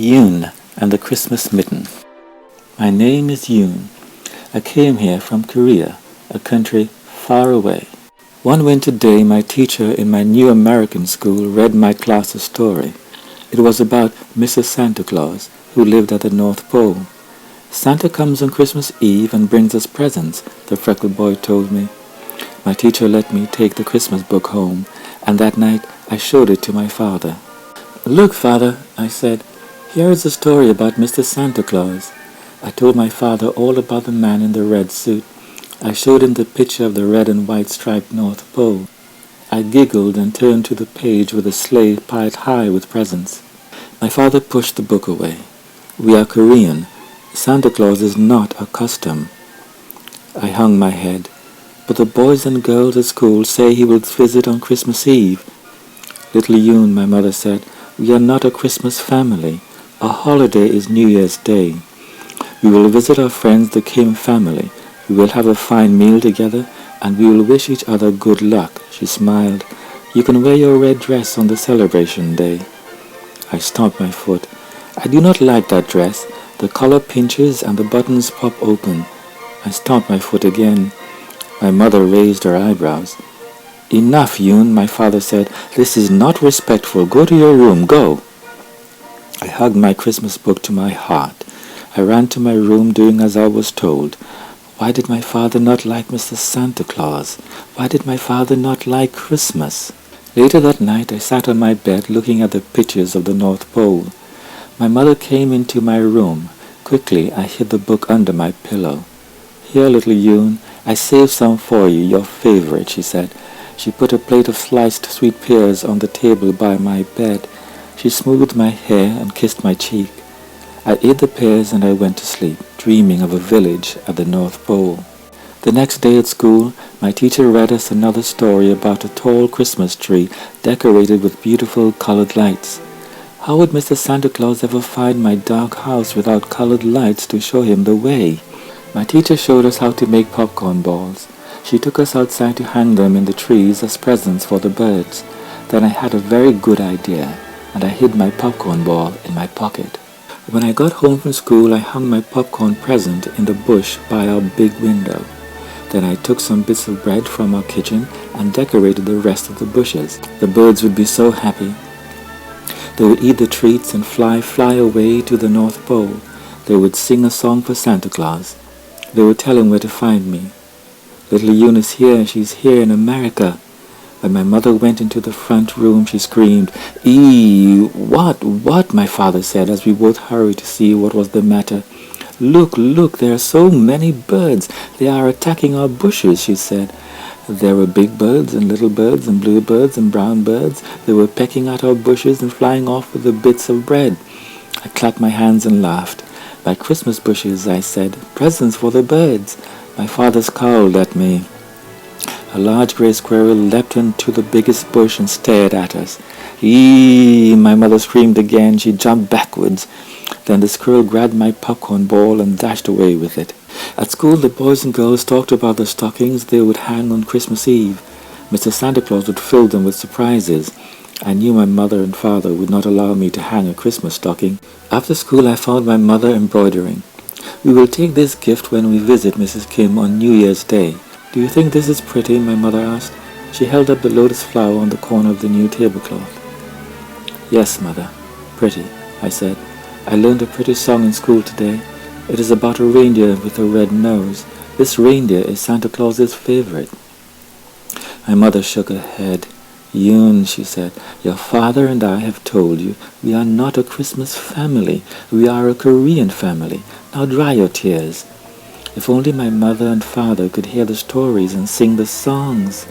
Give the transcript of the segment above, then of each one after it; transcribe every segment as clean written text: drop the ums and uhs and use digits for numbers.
Yoon and the Christmas Mitten. My name is Yoon. I came here from Korea, a country far away. One winter day, my teacher in my new American school read my class a story. It was about Mrs. Santa Claus, who lived at the North Pole. Santa comes on Christmas Eve and brings us presents, the freckled boy told me. My teacher let me take the Christmas book home, and that night I showed it to my father. "Look, Father," I said, "here is a story about Mr. Santa Claus." I told my father all about the man in the red suit. I showed him the picture of the red and white striped North Pole. I giggled and turned to the page with a sleigh piled high with presents. My father pushed the book away. "We are Korean. Santa Claus is not a custom." I hung my head. "But the boys and girls at school say he will visit on Christmas Eve." "Little Yoon," my mother said, "we are not a Christmas family. Our holiday is New Year's Day. We will visit our friends, the Kim family. We will have a fine meal together, and we will wish each other good luck." She smiled. "You can wear your red dress on the celebration day." I stomped my foot. "I do not like that dress. The collar pinches and the buttons pop open." I stomped my foot again. My mother raised her eyebrows. "Enough, Yoon," my father said. "This is not respectful. Go to your room. Go." I hugged my Christmas book to my heart. I ran to my room doing as I was told. Why did my father not like Mr. Santa Claus? Why did my father not like Christmas? Later that night I sat on my bed looking at the pictures of the North Pole. My mother came into my room. Quickly I hid the book under my pillow. "Here, little Yoon, I saved some for you, your favorite," she said. She put a plate of sliced sweet pears on the table by my bed. She smoothed my hair and kissed my cheek. I ate the pears and I went to sleep, dreaming of a village at the North Pole. The next day at school, my teacher read us another story about a tall Christmas tree decorated with beautiful colored lights. How would Mr. Santa Claus ever find my dark house without colored lights to show him the way? My teacher showed us how to make popcorn balls. She took us outside to hang them in the trees as presents for the birds. Then I had a very good idea, and I hid my popcorn ball in my pocket. When I got home from school, I hung my popcorn present in the bush by our big window. Then I took some bits of bread from our kitchen and decorated the rest of the bushes. The birds would be so happy. They would eat the treats and fly away to the North Pole. They would sing a song for Santa Claus. They would tell him where to find me. "Little Yoon is here. She's here in America." When my mother went into the front room, she screamed. "Eee, what?" my father said as we both hurried to see what was the matter. Look, there are so many birds. They are attacking our bushes," she said. There were big birds and little birds and blue birds and brown birds. They were pecking at our bushes and flying off with the bits of bread. I clapped my hands and laughed. "My Christmas bushes," I said. "Presents for the birds." My father scowled at me. A large gray squirrel leapt into the biggest bush and stared at us. "Eee!" my mother screamed again. She jumped backwards. Then the squirrel grabbed my popcorn ball and dashed away with it. At school, the boys and girls talked about the stockings they would hang on Christmas Eve. Mr. Santa Claus would fill them with surprises. I knew my mother and father would not allow me to hang a Christmas stocking. After school, I found my mother embroidering. "We will take this gift when we visit Mrs. Kim on New Year's Day. Do you think this is pretty?" my mother asked. She held up the lotus flower on the corner of the new tablecloth. "Yes, Mother, pretty," I said. "I learned a pretty song in school today. It is about a reindeer with a red nose. This reindeer is Santa Claus's favorite." My mother shook her head. "Yoon," she said, "your father and I have told you we are not a Christmas family. We are a Korean family. Now dry your tears." If only my mother and father could hear the stories and sing the songs.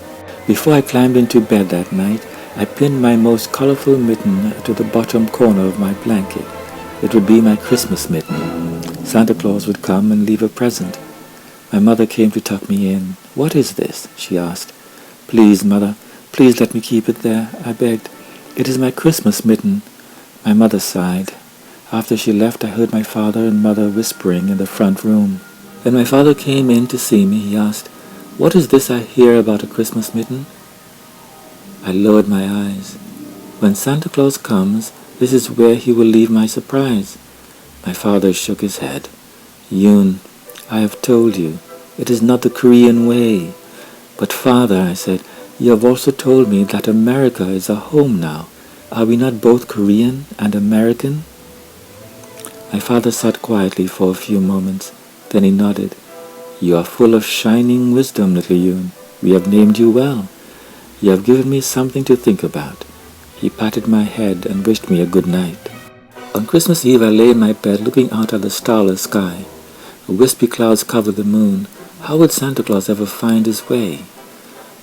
Before I climbed into bed that night, I pinned my most colorful mitten to the bottom corner of my blanket. It would be my Christmas mitten. Santa Claus would come and leave a present. My mother came to tuck me in. "What is this?" she asked. "Please, Mother, please let me keep it there," I begged. "It is my Christmas mitten." My mother sighed. After she left, I heard my father and mother whispering in the front room. When my father came in to see me, he asked, "What is this I hear about a Christmas mitten?" I lowered my eyes. "When Santa Claus comes, This is where he will leave my surprise. My father shook his head. Yoon, I have told you, it is not the Korean way. But father, I said, you have also told me that America is our home now. Are we not both Korean and American? My father sat quietly for a few moments. Then he nodded. You are full of shining wisdom, little Yoon. We have named you well. You have given me something to think about. He patted my head and wished me a good night. On Christmas Eve I lay in my bed looking out at the starless sky. Wispy clouds covered the moon. How would Santa Claus ever find his way?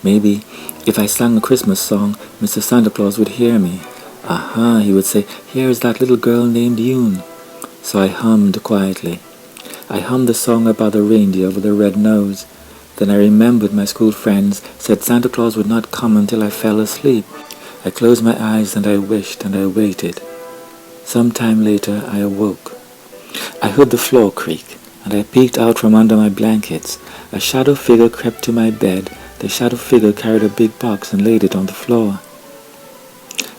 Maybe, if I sang a Christmas song, Mr. Santa Claus would hear me. Aha, he would say, here is that little girl named Yoon. So I hummed quietly. I hummed the song about the reindeer with the red nose. Then I remembered my school friends said Santa Claus would not come until I fell asleep. I closed my eyes and I wished and I waited. Some time later I awoke. I heard the floor creak and I peeked out from under my blankets. A shadow figure crept to my bed. The shadow figure carried a big box and laid it on the floor.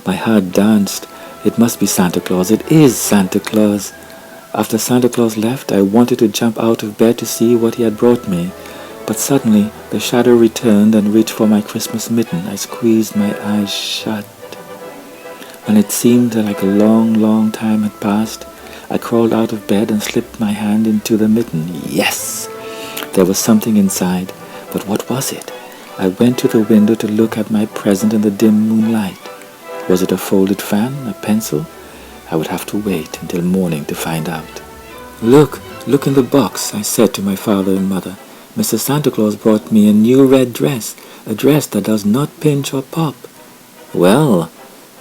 My heart danced. It must be Santa Claus. It is Santa Claus. After Santa Claus left, I wanted to jump out of bed to see what he had brought me. But suddenly, the shadow returned and reached for my Christmas mitten. I squeezed my eyes shut. When it seemed like a long, long time had passed, I crawled out of bed and slipped my hand into the mitten. Yes! There was something inside. But what was it? I went to the window to look at my present in the dim moonlight. Was it a folded fan, a pencil? I would have to wait until morning to find out. Look in the box, I said to my father and mother. Mr. Santa Claus brought me a new red dress, a dress that does not pinch or pop. Well,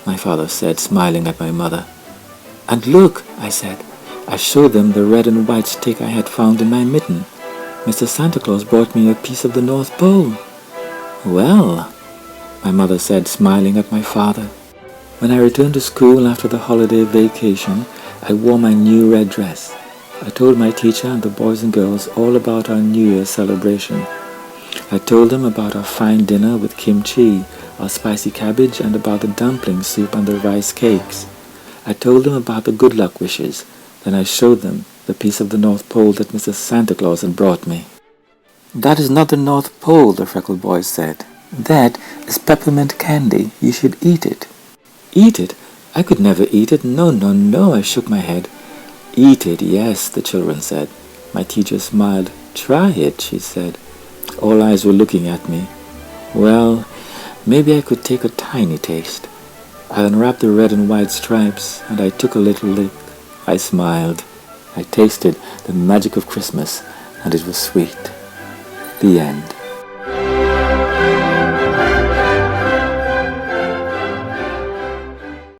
my father said, smiling at my mother. And look, I said. I showed them the red and white stick I had found in my mitten. Mr. Santa Claus brought me a piece of the North Pole. Well, my mother said, smiling at my father. When I returned to school after the holiday vacation, I wore my new red dress. I told my teacher and the boys and girls all about our New Year's celebration. I told them about our fine dinner with kimchi, our spicy cabbage, and about the dumpling soup and the rice cakes. I told them about the good luck wishes. Then I showed them the piece of the North Pole that Mr. Santa Claus had brought me. That is not the North Pole, the freckled boy said. That is peppermint candy. You should eat it. Eat it? I could never eat it. No, no, no, I shook my head. Eat it, yes, the children said. My teacher smiled. Try it, she said. All eyes were looking at me. Well, maybe I could take a tiny taste. I unwrapped the red and white stripes, and I took a little lick. I smiled. I tasted the magic of Christmas, and it was sweet. The end.